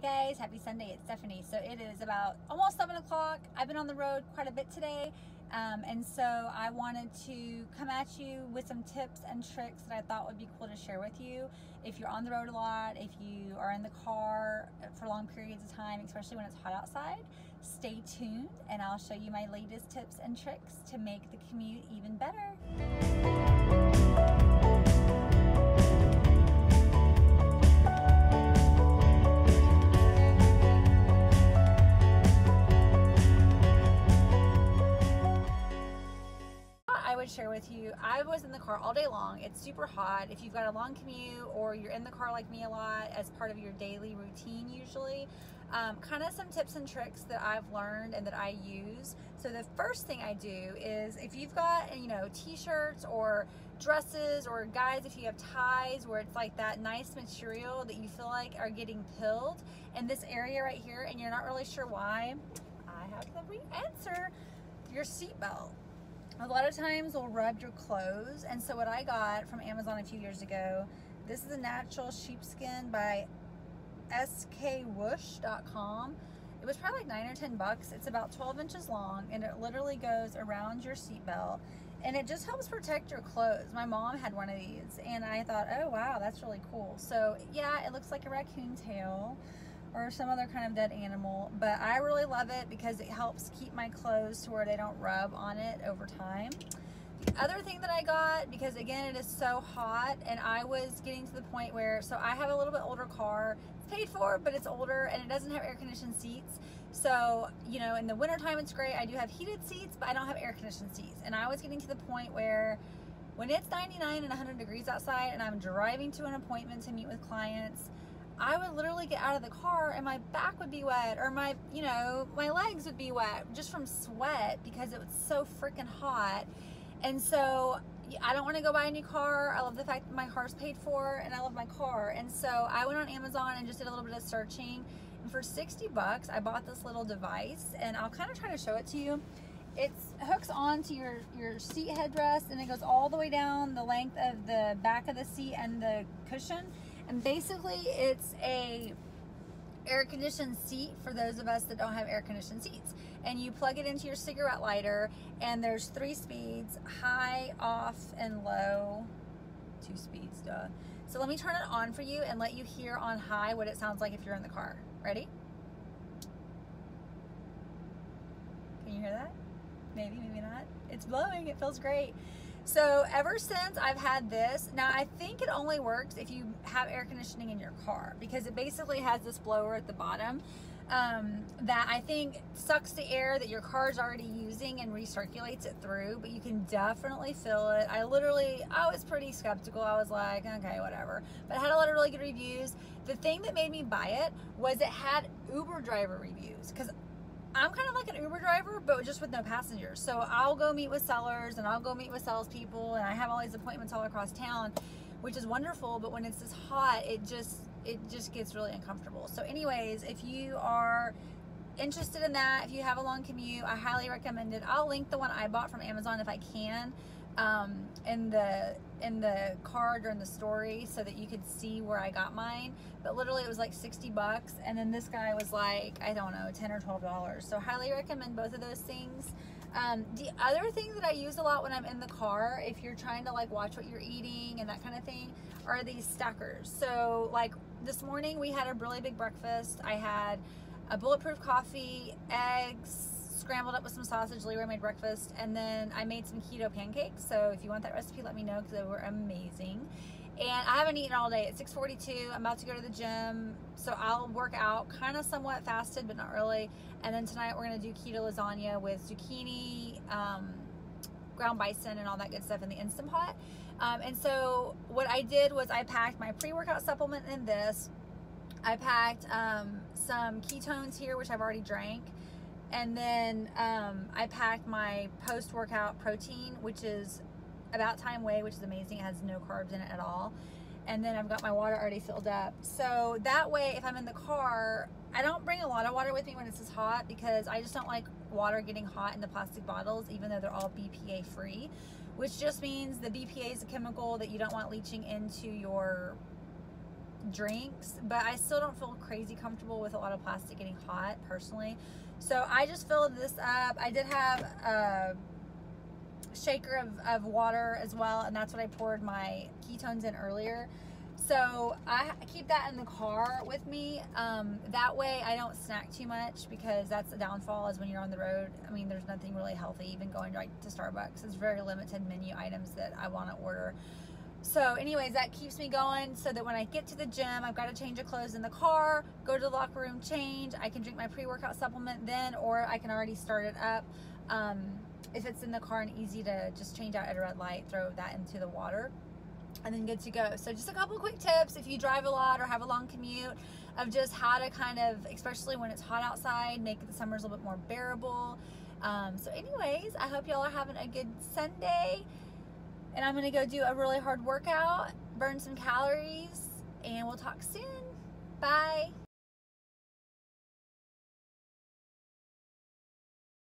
guys, happy Sunday. It's Stephanie. So it is about almost 7 o'clock. I've been on the road quite a bit today, and so I wanted to come at you with some tips and tricks that I thought would be cool to share with you. If you're on the road a lot, if you are in the car for long periods of time, especially when it's hot outside, stay tuned and I'll show you my latest tips and tricks to make the commute even better. I would share with you, I was in the car all day long. It's super hot. If you've got a long commute or you're in the car like me a lot as part of your daily routine usually, kind of some tips and tricks that I've learned and that I use. So the first thing I do is if you've got, t-shirts or dresses, or guys, if you have ties where it's like that nice material that you feel like are getting pilled in this area right here and you're not really sure why, I have the answer: your seatbelt. A lot of times will rub your clothes, and so what I got from Amazon a few years ago, this is a natural sheepskin by skwoosh.com. It was probably like 9 or 10 bucks. It's about 12 inches long, and it literally goes around your seatbelt, and it just helps protect your clothes. My mom had one of these, and I thought, oh wow, that's really cool. So yeah, it looks like a raccoon tail or some other kind of dead animal, but I really love it because it helps keep my clothes to where they don't rub on it over time. The other thing that I got, because again it is so hot and I was getting to the point where, so I have a little bit older car, it's paid for but it's older and it doesn't have air conditioned seats. So in the wintertime it's great, I do have heated seats but I don't have air conditioned seats, and I was getting to the point where when it's 99 and 100 degrees outside and I'm driving to an appointment to meet with clients, I would literally get out of the car and my back would be wet, or my legs would be wet just from sweat because it was so freaking hot. And so I don't want to go buy a new car. I love the fact that my car's paid for and I love my car. And so I went on Amazon and just did a little bit of searching, and for 60 bucks I bought this little device, and I'll kind of try to show it to you. It hooks onto your seat headrest, and it goes all the way down the length of the back of the seat and the cushion. And basically it's a air conditioned seat for those of us that don't have air conditioned seats. And you plug it into your cigarette lighter, and there's 3 speeds: high, off, and low. 2 speeds, duh. So let me turn it on for you and let you hear on high what it sounds like if you're in the car. Ready? Can you hear that? Maybe, maybe not. It's blowing, it feels great. So ever since I've had this, now I think it only works if you have air conditioning in your car, because it basically has this blower at the bottom that I think sucks the air that your car is already using and recirculates it through, but you can definitely feel it. I was pretty skeptical. I was like, okay, whatever. But I had a lot of really good reviews. The thing that made me buy it was it had Uber driver reviews, because I'm kind of like an Uber driver, but just with no passengers. So I'll go meet with sellers and I'll go meet with salespeople, and I have all these appointments all across town, which is wonderful. But when it's this hot, it just gets really uncomfortable. So anyways, if you are interested in that, if you have a long commute, I highly recommend it. I'll link the one I bought from Amazon if I can in the card or in the story, so that you could see where I got mine. But literally it was like 60 bucks, and then this guy was like, I don't know, 10 or 12 dollars. So highly recommend both of those things. The other thing that I use a lot when I'm in the car, if you're trying to like watch what you're eating and that kind of thing, are these stackers. So like this morning we had a really big breakfast. I had a bulletproof coffee, eggs, scrambled up with some sausage. Leroy made breakfast, and then I made some keto pancakes. So if you want that recipe, let me know, because they were amazing. And I haven't eaten all day. It's 6:42. I'm about to go to the gym, so I'll work out kind of somewhat fasted, but not really. And then tonight we're gonna do keto lasagna with zucchini, ground bison, and all that good stuff in the Instant Pot. And so what I did was I packed my pre-workout supplement in this. I packed some ketones here, which I've already drank. And then I packed my post-workout protein, which is About Time Whey, which is amazing. It has no carbs in it at all. And then I've got my water already filled up. So that way, if I'm in the car, I don't bring a lot of water with me when it's this hot, because I just don't like water getting hot in the plastic bottles, even though they're all BPA free, which just means the BPA is a chemical that you don't want leaching into your drinks, but I still don't feel crazy comfortable with a lot of plastic getting hot personally. So I just filled this up. I did have a shaker of water as well, and that's what I poured my ketones in earlier. So I keep that in the car with me. That way I don't snack too much, because that's the downfall, is when you're on the road. I mean, there's nothing really healthy, even going right to Starbucks. It's very limited menu items that I want to order. So anyways, that keeps me going, so that when I get to the gym, I've got to change of clothes in the car, go to the locker room, change. I can drink my pre-workout supplement then, or I can already start it up. If it's in the car and easy to just change out at a red light, throw that into the water, and then good to go. So just a couple of quick tips if you drive a lot or have a long commute, of just how to kind of, especially when it's hot outside, make the summers a little bit more bearable. So anyways, I hope y'all are having a good Sunday, and I'm gonna go do a really hard workout, burn some calories, and we'll talk soon. Bye.